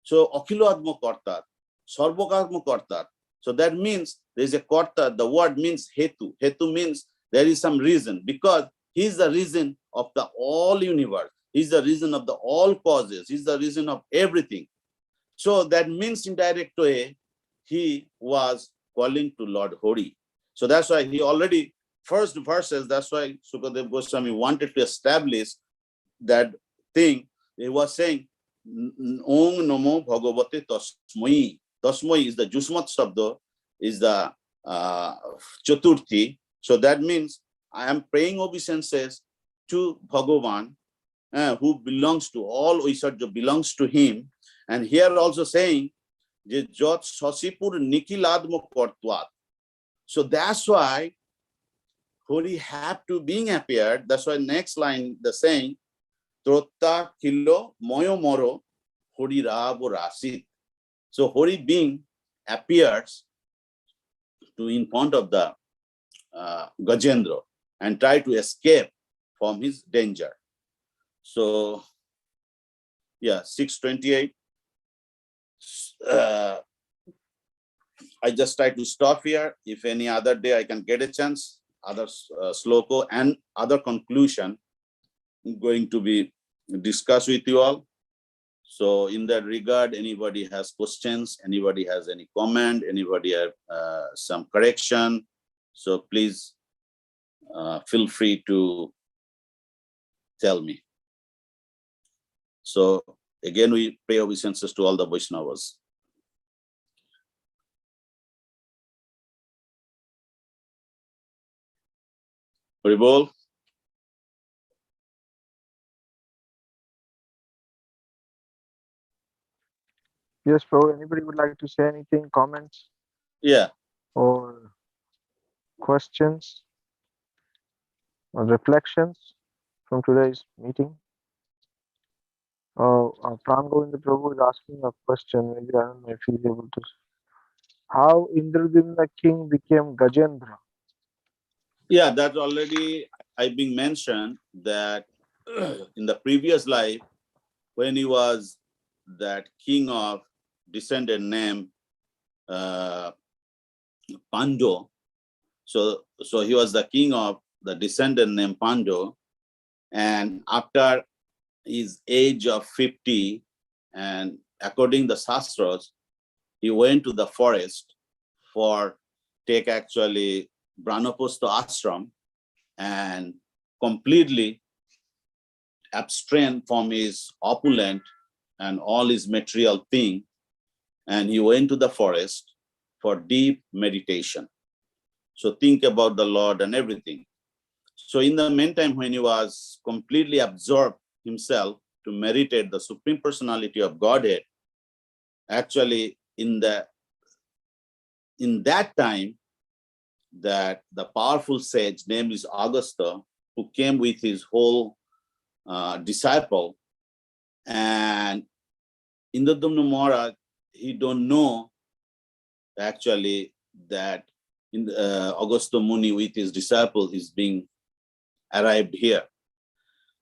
So Akhiladmo Kortat, Sarvokadmo Kortat. So that means there is a Korta, the word means Hetu. Hetu means there is some reason, because he is the reason of the all universe. He is the reason of the all causes. He is the reason of everything. So that means in direct way, he was calling to Lord Hori. So that's why he already, first verses, that's why Sukadev Goswami wanted to establish that thing. He was saying, Om Namo Bhagavate Tasmai. Tasmai is the Jusmat Sabdo, is the Chaturthi. So that means I am praying obeisances to Bhagavan, who belongs to all Oisarja, belongs to him. And here also saying, Jot Sasipur Nikiladmo Kortwat. So that's why Hori have to being appeared. That's why next line the saying, Trotta Kilo Moyo Moro Hori Rabo Rasit. So Hori being appears to in front of the Gajendra and try to escape from his danger. So yeah, 628. I just try to stop here. If any other day I can get a chance, other sloko and other conclusion going to be discussed with you all. So in that regard, anybody has questions, anybody has any comment, anybody have some correction, so please feel free to tell me. So again, we pay obeisances to all the Vaishnavas. Haribol. Yes, bro. Anybody would like to say anything, comments? Yeah. Or questions or reflections from today's meeting? Pram Govinda Prabhu is asking a question. Maybe I don't know if he's able to. How Indradyumna king became Gajendra? Yeah, that already I've been mentioned that in the previous life, when he was that king of descendant named Pando, so he was the king of the descendant named Pando, and after his age of 50, and according to the Shastras, he went to the forest for take actually Brahmapusta ashram and completely abstain from his opulent and all his material thing, and he went to the forest for deep meditation. So think about the Lord and everything. So in the meantime, when he was completely absorbed himself to meditate the Supreme Personality of Godhead, actually in that time, that the powerful sage named is Augusta, who came with his whole disciple, and Indradyumna Maharaj, he don't know actually that in Augusto Muni with his disciple is being arrived here.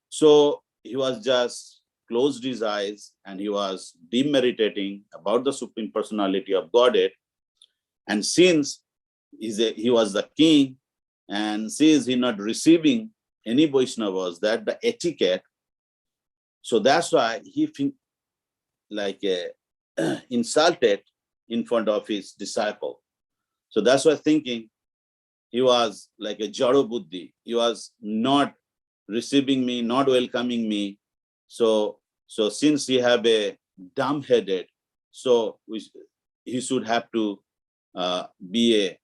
So he was just closed his eyes and he was demeritating about the Supreme Personality of Godhead. And since he was the king, and since he not receiving any Vaishnavas, that the etiquette, so that's why he insulted in front of his disciple. So that's why thinking he was like a Jaro Buddhi. He was not receiving me, not welcoming me. So since he have a dumb-headed, so he should have to be a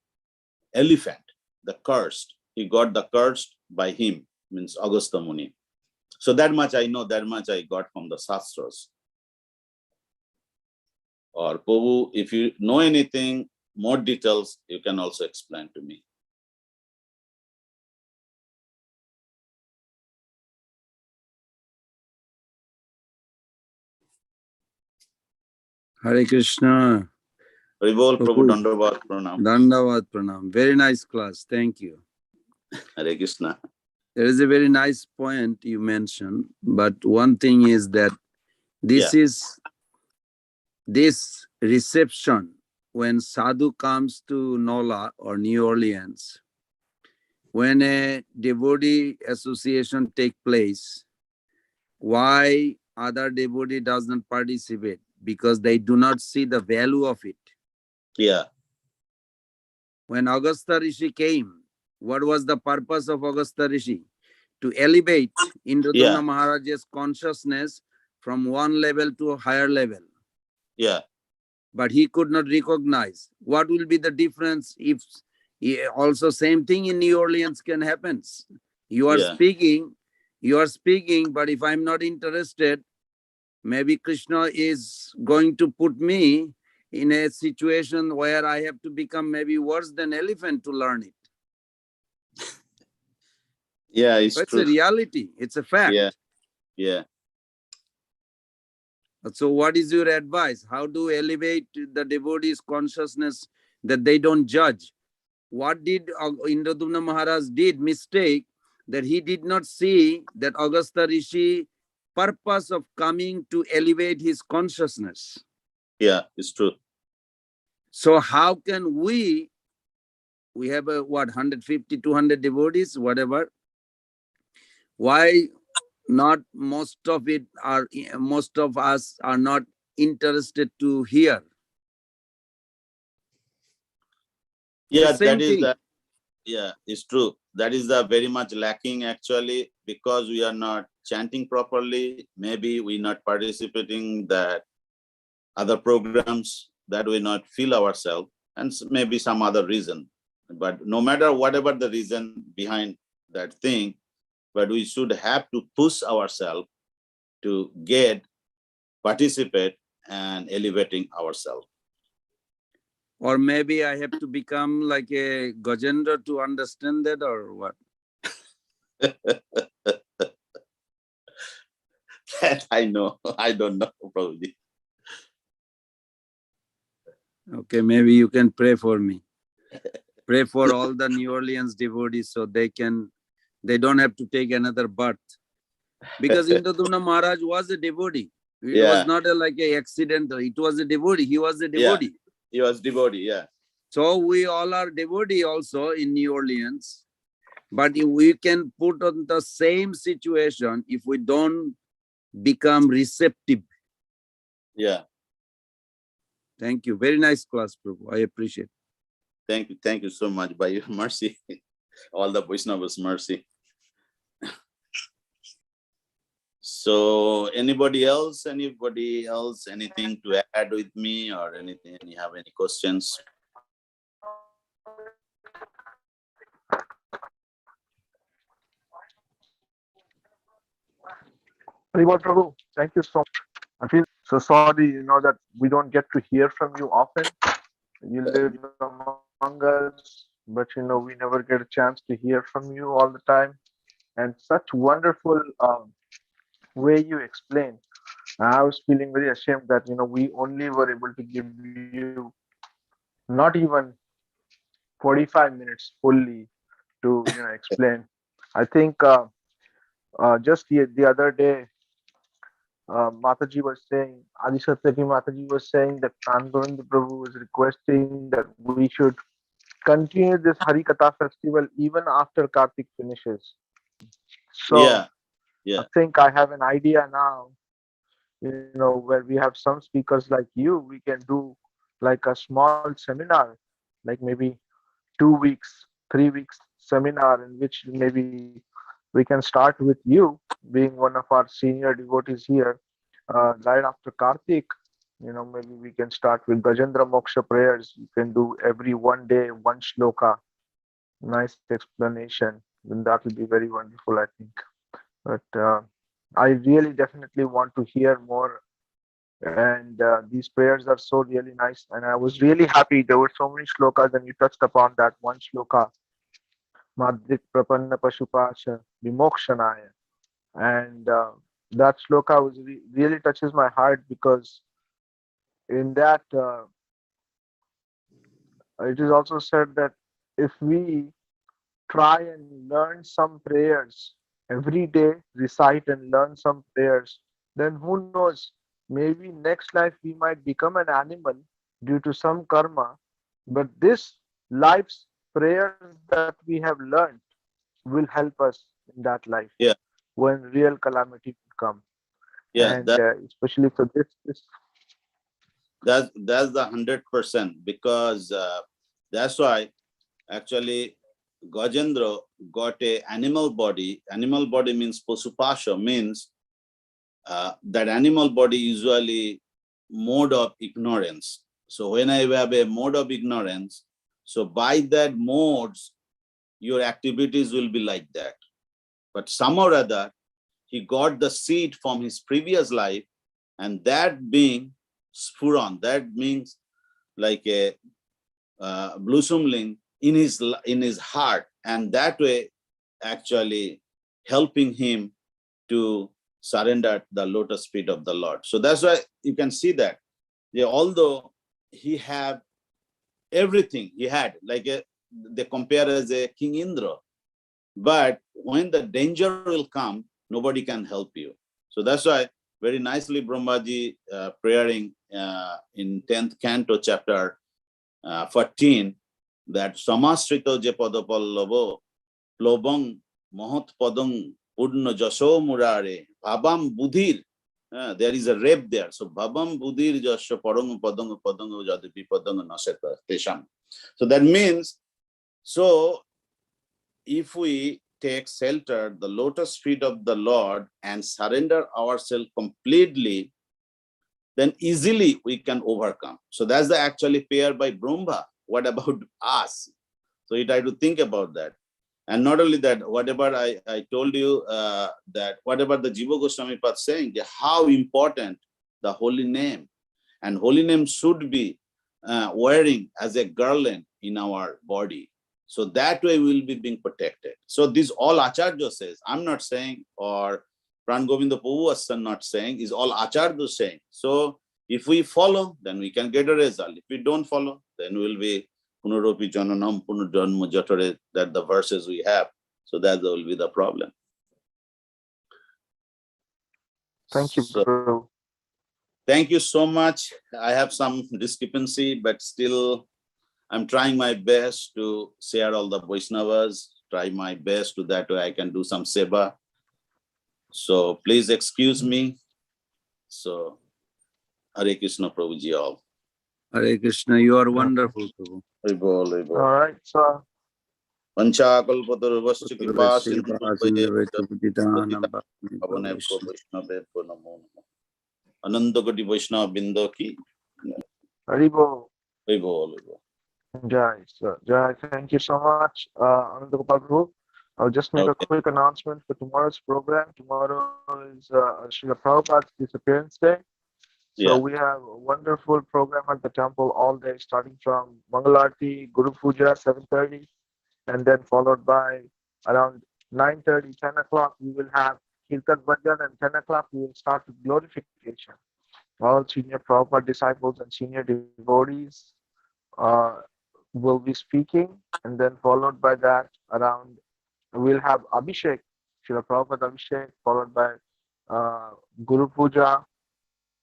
elephant, the cursed. He got the cursed by him, means Augusta Muni. So that much I know, that much I got from the Shastras. Or Prabhu, if you know anything, more details, you can also explain to me. Hare Krishna. Haribol, Prabhu, Dandavat Pranam. Dandavat Pranam. Very nice class. Thank you. Hare Krishna. There is a very nice point you mentioned, but one thing is that this reception when sadhu comes to Nola or New Orleans, when a devotee association take place, why other devotee does not participate? Because they do not see the value of it. Yeah. When Agastya Rishi came, what was the purpose of Agastya Rishi? To elevate Indradumna Maharaj's consciousness from one level to a higher level. Yeah. But he could not recognize what will be the difference if also same thing in New Orleans can happen. You are speaking, but if I'm not interested, maybe Krishna is going to put me in a situation where I have to become maybe worse than elephant to learn it. Yeah, it's true. A reality. It's a fact. Yeah. So what is your advice? How to elevate the devotees' consciousness that they don't judge? What did Indradumna Maharaj did mistake that he did not see that Agastya Rishi purpose of coming to elevate his consciousness? Yeah, it's true. So how can we have 150, 200 devotees, whatever. Why not most of us are not interested to hear? Yeah, that is the, it's true. That is the very much lacking actually, because we are not chanting properly. Maybe we not participating that other programs that we not feel ourselves, and maybe some other reason. But no matter whatever the reason behind that thing, but we should have to push ourselves to participate and elevating ourselves. Or maybe I have to become like a Gajendra to understand that, or what? That I know. I don't know, probably. Okay, maybe you can pray for me. Pray for all the New Orleans devotees so they don't have to take another birth. Because Indradumna Maharaj was a devotee. It was not like an accident. It was a devotee. He was a devotee. He was devotee, So we all are devotee also in New Orleans. But if we can put on the same situation if we don't become receptive. Yeah. Thank you. Very nice class, Prabhu. I appreciate it. Thank you. Thank you so much. By your mercy, all the Vaishnavas' mercy. So anybody else, anything to add with me or anything? You have any questions? Prabhu, thank you so much. I feel so sorry, that we don't get to hear from you often. You live among us, but we never get a chance to hear from you all the time. And such wonderful way you explain. I was feeling very ashamed that we only were able to give you not even 45 minutes fully to explain. I think just the other day, Mataji was saying, Adi Satyaki Mataji was saying that Kangovind Prabhu was requesting that we should continue this Hari Katha festival even after Kartik finishes. So Yeah, I yeah, think I have an idea now, where we have some speakers like you, we can do like a small seminar, like maybe 2 weeks, 3 weeks seminar in which maybe we can start with you being one of our senior devotees here, right after Kartik. Maybe we can start with Gajendra Moksha prayers. You can do every one day, one shloka, nice explanation. Then that will be very wonderful, I think. But I really definitely want to hear more. And these prayers are so really nice. And I was really happy. There were so many shlokas, and you touched upon that one shloka, Madhik Prapanna Pashupasha Vimokshanaya. And that shloka really touches my heart, because in that it is also said that if we try and learn some prayers every day, recite and learn some prayers, then who knows, maybe next life we might become an animal due to some karma, but this life's prayers that we have learned will help us in that life yeah, when real calamity will come. yeah. And especially for this. That's the 100%, because that's why actually Gajendra got a animal body. Animal body means posupasha, means that animal body usually mode of ignorance. So when I have a mode of ignorance, so by that modes, your activities will be like that. But somehow or other, he got the seed from his previous life, and that being spuron, that means like a blossoming in his heart, and that way actually helping him to surrender the lotus feet of the Lord. So that's why you can see that, yeah, although he had everything, he had like they compare as a King Indra, but when the danger will come, nobody can help you. So that's why very nicely Brahmaji praying in 10th canto, chapter 14, that Samasrito je padapallavo plobang mahat padang purna jaso murare bhabam budhir. There is a rep there. So bhabam budhir jasya parang padang padang jadipi padang naseta tesham. So that means, so if we take shelter, the lotus feet of the Lord, and surrender ourselves completely, then easily we can overcome. So that's the actually pair by Brahma. What about us? So you try to think about that. And not only that, whatever I told you, that whatever the Jiva Goswami Pad saying, how important the holy name, and holy name should be wearing as a garland in our body. So that way we will be being protected. So this all Acharya says, I'm not saying, or Pran Govinda Prabhu was not saying, is all Acharya saying. So if we follow, then we can get a result. If we don't follow, then we'll be Punaropi Jananam Punarjanma Jatare, that the verses we have. So that will be the problem. Thank you, So Prabhu. thank you so much. I have some discrepancy, but still I'm trying my best to share all the Vaishnavas, try my best to that way I can do some seva. So please excuse me. So Hare Krishna Prabhuji all. Hare Krishna, you are wonderful, Prabhu. All right, so Panchakalpatarvasya kripa sindhu Vaishnave namo. Ananta Koti Vaishnava Bindu ki. Haribo. Haribo. Jai, sir. Jai, thank you so much, Ananta Gopal Prabhu. I'll just make a Okay. quick announcement for tomorrow's program. Tomorrow is Srila Prabhupada's disappearance day. So Yeah. we have a wonderful program at the temple all day, starting from Mangalarti, Guru Puja, 7:30, and then followed by around 9:30, 10 o'clock, we will have Kirtan Bhajan, and 10 o'clock, we will start with glorification. All senior Prabhupada disciples and senior devotees, will be speaking, and then followed by that, around we'll have Abhishek, Srila Prabhupada Abhishek, followed by Guru Puja,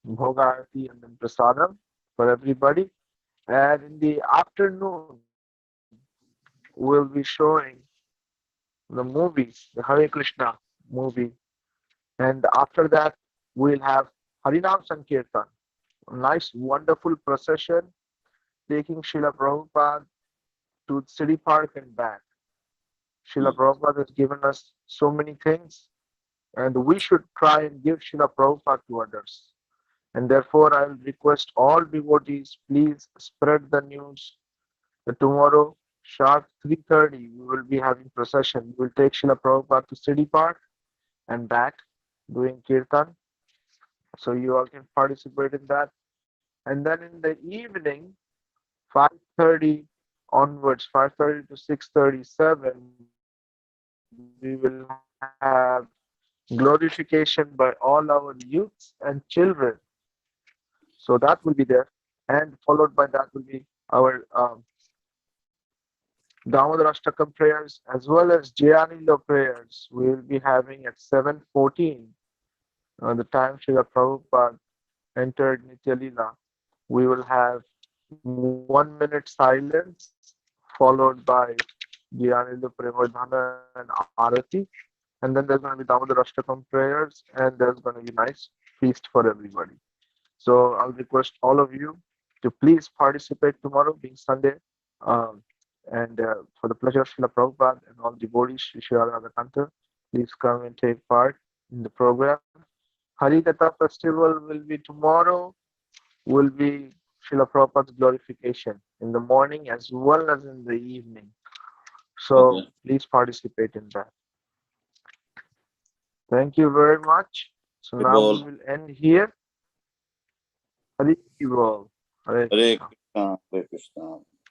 Bhoga Arati, and then Prasadam for everybody. And in the afternoon, we'll be showing the movie, the Hare Krishna movie. And after that, we'll have Harinam Sankirtan, a nice, wonderful procession taking Srila Prabhupada to City Park and back. Srila Prabhupada has given us so many things, and we should try and give Srila Prabhupada to others. And therefore, I will request all devotees, please spread the news that tomorrow, sharp 3:30, we will be having procession. We will take Srila Prabhupada to City Park and back doing kirtan. So you all can participate in that. And then in the evening, 5:30 onwards, 5:30 to 6:37, we will have glorification by all our youths and children. So that will be there. And followed by that will be our Damodar Ashtakam prayers as well as Jayanilo prayers. We will be having at 7:14, the time Srila Prabhupada entered Nitya Leela. We will have 1 minute silence followed by Jayanilo Premadhana and Arati. And then there's going to be Damodar Ashtakam prayers, and there's going to be nice feast for everybody. So I'll request all of you to please participate tomorrow, being Sunday, um, and for the pleasure of Srila Prabhupada and all devotees, Sri Kantha, please come and take part in the program. Harikatha festival will be tomorrow, will be Srila Prabhupada's glorification in the morning as well as in the evening. So please participate in that. Thank you very much. So now we will end here. Hare Krishna. Hare Krishna, Hare Krishna.